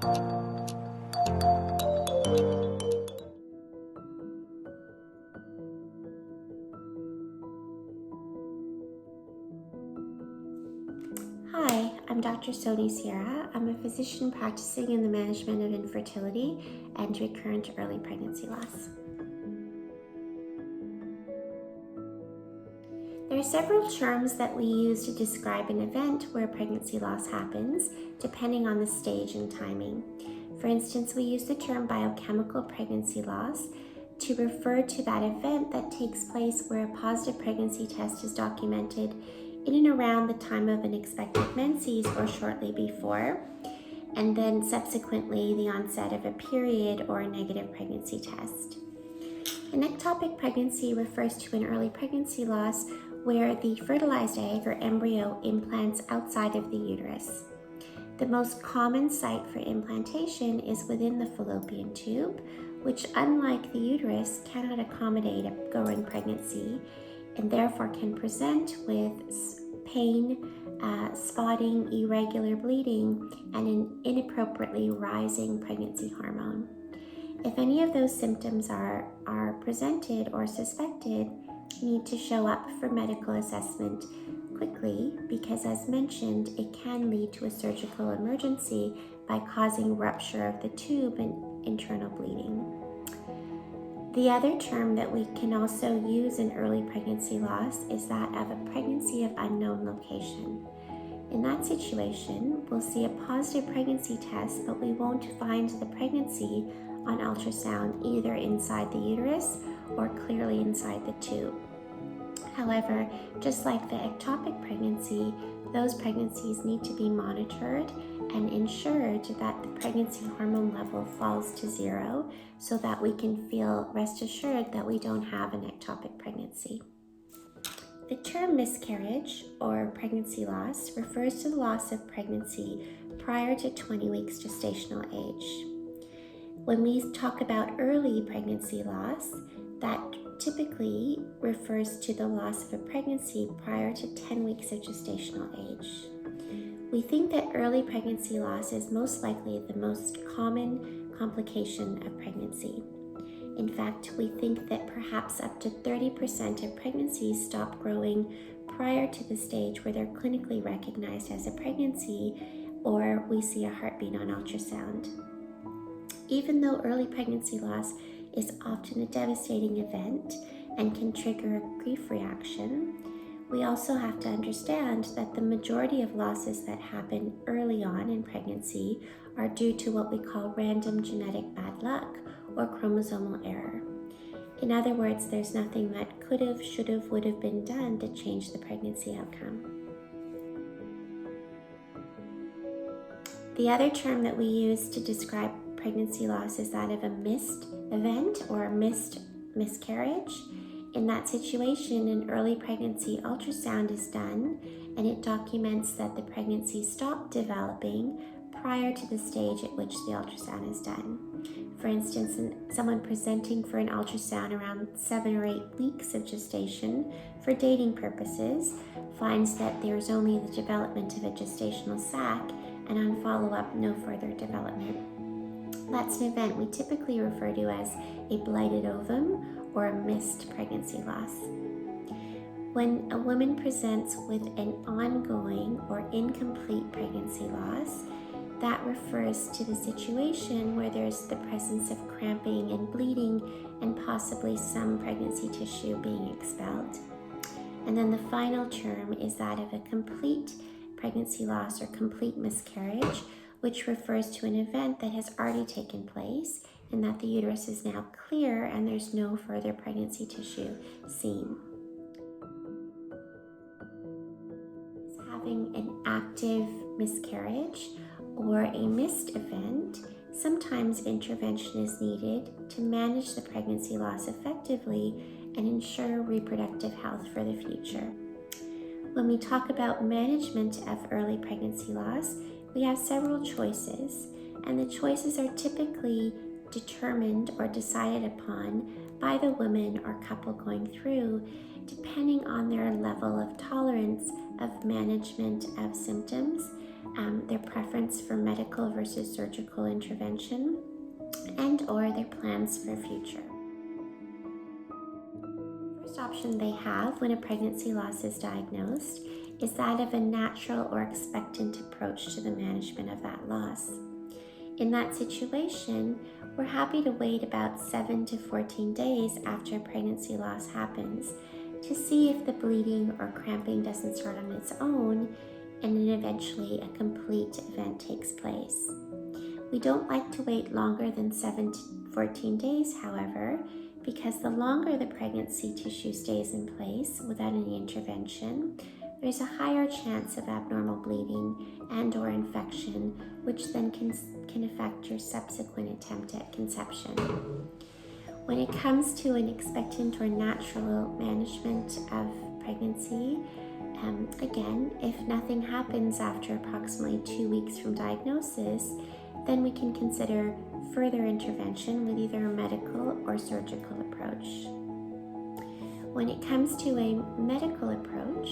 Hi, I'm Dr. Sony Sierra. I'm a physician practicing in the management of infertility and recurrent early pregnancy loss. There are several terms that we use to describe an event where pregnancy loss happens, depending on the stage and timing. For instance, we use the term biochemical pregnancy loss to refer to that event that takes place where a positive pregnancy test is documented in and around the time of an expected menses or shortly before, and then subsequently the onset of a period or a negative pregnancy test. An ectopic pregnancy refers to an early pregnancy loss where the fertilized egg or embryo implants outside of the uterus. The most common site for implantation is within the fallopian tube, which, unlike the uterus, cannot accommodate a growing pregnancy and therefore can present with pain, spotting, irregular bleeding, and an inappropriately rising pregnancy hormone. If any of those symptoms are presented or suspected, you need to show up for medical assessment quickly because, as mentioned, it can lead to a surgical emergency by causing rupture of the tube and internal bleeding. The other term that we can also use in early pregnancy loss is that of a pregnancy of unknown location. In that situation, we'll see a positive pregnancy test, but we won't find the pregnancy on ultrasound either inside the uterus or clearly inside the tube. However, just like the ectopic pregnancy, those pregnancies need to be monitored and ensured that the pregnancy hormone level falls to 0 so that we can feel rest assured that we don't have an ectopic pregnancy. The term miscarriage or pregnancy loss refers to the loss of pregnancy prior to 20 weeks gestational age. When we talk about early pregnancy loss, that typically refers to the loss of a pregnancy prior to 10 weeks of gestational age. We think that early pregnancy loss is most likely the most common complication of pregnancy. In fact, we think that perhaps up to 30% of pregnancies stop growing prior to the stage where they're clinically recognized as a pregnancy or we see a heartbeat on ultrasound. Even though early pregnancy loss is often a devastating event and can trigger a grief reaction, we also have to understand that the majority of losses that happen early on in pregnancy are due to what we call random genetic bad luck or chromosomal error. In other words, there's nothing that could have, should have, would have been done to change the pregnancy outcome. The other term that we use to describe pregnancy loss is that of a missed event or a missed miscarriage. In that situation, an early pregnancy ultrasound is done and it documents that the pregnancy stopped developing prior to the stage at which the ultrasound is done. For instance, someone presenting for an ultrasound around 7 or 8 weeks of gestation for dating purposes finds that there's only the development of a gestational sac and on follow-up, no further development. That's an event we typically refer to as a blighted ovum or a missed pregnancy loss. When a woman presents with an ongoing or incomplete pregnancy loss, that refers to the situation where there's the presence of cramping and bleeding and possibly some pregnancy tissue being expelled. And then the final term is that of a complete pregnancy loss or complete miscarriage, which refers to an event that has already taken place and that the uterus is now clear and there's no further pregnancy tissue seen. Having an active miscarriage or a missed event, sometimes intervention is needed to manage the pregnancy loss effectively and ensure reproductive health for the future. When we talk about management of early pregnancy loss, we have several choices, and the choices are typically determined or decided upon by the woman or couple going through, depending on their level of tolerance of management of symptoms their preference for medical versus surgical intervention, and or their plans for future. The first option they have when a pregnancy loss is diagnosed is that of a natural or expectant approach to the management of that loss. In that situation, we're happy to wait about 7 to 14 days after a pregnancy loss happens to see if the bleeding or cramping doesn't start on its own and then eventually a complete event takes place. We don't like to wait longer than 7 to 14 days, however, because the longer the pregnancy tissue stays in place without any intervention, there's a higher chance of abnormal bleeding and or infection, which then can affect your subsequent attempt at conception. When it comes to an expectant or natural management of pregnancy, again, if nothing happens after approximately 2 weeks from diagnosis, then we can consider further intervention with either a medical or surgical approach. When it comes to a medical approach,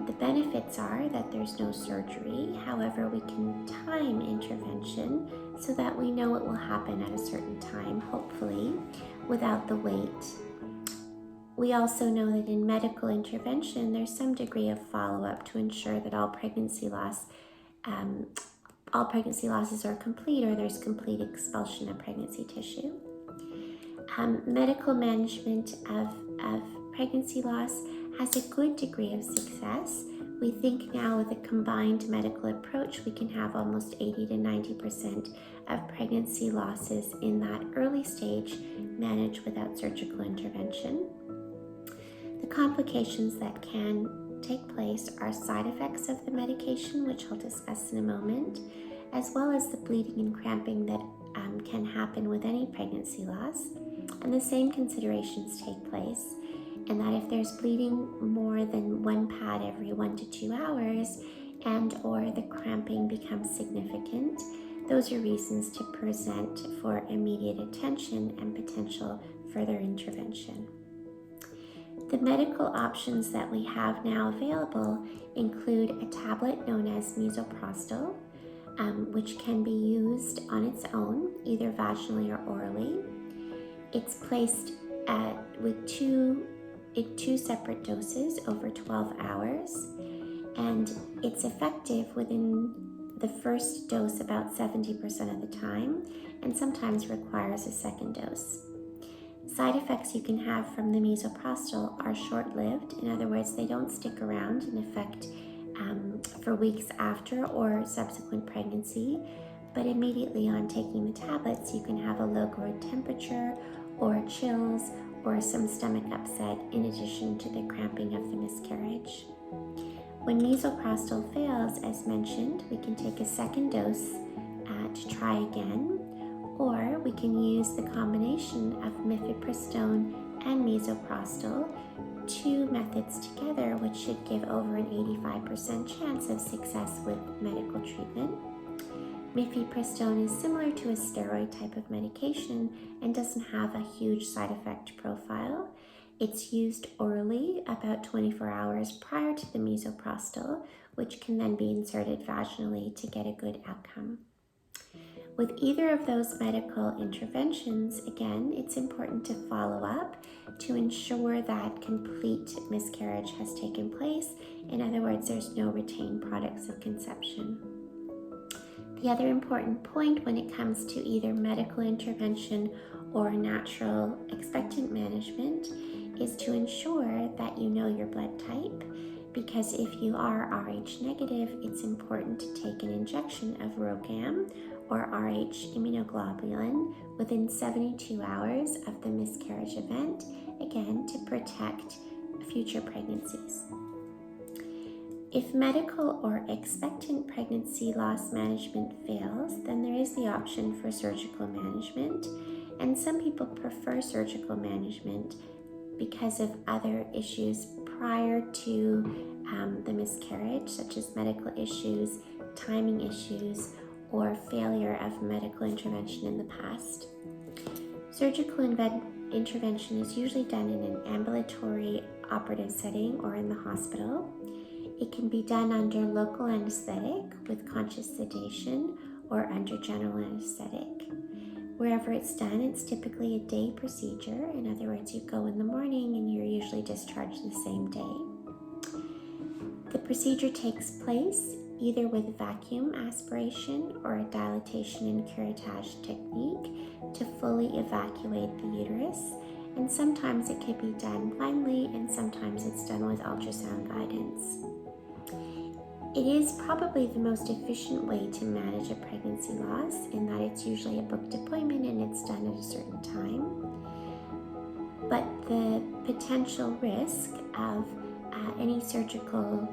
the benefits are that there's no surgery. However, we can time intervention so that we know it will happen at a certain time, hopefully, without the wait. We also know that in medical intervention, there's some degree of follow-up to ensure that all pregnancy losses are complete, or there's complete expulsion of pregnancy tissue. Medical management of pregnancy loss has a good degree of success. We think now with a combined medical approach, we can have almost 80 to 90% of pregnancy losses in that early stage managed without surgical intervention. The complications that can take place are side effects of the medication, which I'll discuss in a moment, as well as the bleeding and cramping that can happen with any pregnancy loss. And the same considerations take place, and that if there's bleeding more than one pad every 1 to 2 hours and or the cramping becomes significant, those are reasons to present for immediate attention and potential further intervention. The medical options that we have now available include a tablet known as misoprostol, which can be used on its own, either vaginally or orally. It's placed with two separate doses over 12 hours, and it's effective within the first dose about 70% of the time, and sometimes requires a second dose. Side effects you can have from the misoprostol are short-lived. In other words, they don't stick around and affect for weeks after or subsequent pregnancy, but immediately on taking the tablets, you can have a low grade temperature or chills or some stomach upset in addition to the cramping of the miscarriage. When misoprostol fails, as mentioned, we can take a second dose to try again, or we can use the combination of mifepristone and misoprostol, two methods together, which should give over an 85% chance of success with medical treatment. Mifepristone is similar to a steroid type of medication and doesn't have a huge side effect profile. It's used orally about 24 hours prior to the misoprostol, which can then be inserted vaginally to get a good outcome. With either of those medical interventions, again, it's important to follow up to ensure that complete miscarriage has taken place. In other words, there's no retained products of conception. The other important point when it comes to either medical intervention or natural expectant management is to ensure that you know your blood type, because if you are Rh negative, it's important to take an injection of RhoGAM or Rh immunoglobulin within 72 hours of the miscarriage event, again to protect future pregnancies. If medical or expectant pregnancy loss management fails, then there is the option for surgical management, and some people prefer surgical management because of other issues prior to the miscarriage, such as medical issues, timing issues, or failure of medical intervention in the past. Surgical intervention is usually done in an ambulatory operative setting or in the hospital. It can be done under local anesthetic with conscious sedation or under general anesthetic. Wherever it's done, it's typically a day procedure. In other words, you go in the morning and you're usually discharged the same day. The procedure takes place either with vacuum aspiration or a dilatation and curettage technique to fully evacuate the uterus. And sometimes it can be done blindly, and sometimes it's done with ultrasound guidance. It is probably the most efficient way to manage a pregnancy loss in that it's usually a booked appointment and it's done at a certain time. But the potential risk of any surgical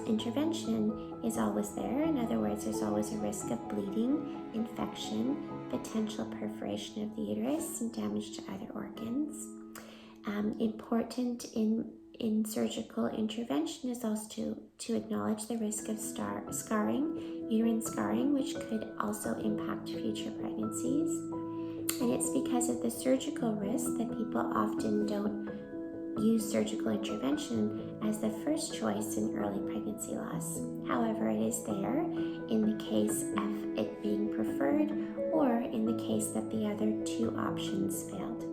intervention is always there. In other words, there's always a risk of bleeding, infection, potential perforation of the uterus, and damage to other organs. Important in surgical intervention is also to acknowledge the risk of scarring, uterine scarring, which could also impact future pregnancies. And it's because of the surgical risk that people often don't use surgical intervention as the first choice in early pregnancy loss. However, it is there in the case of it being preferred or in the case that the other two options failed.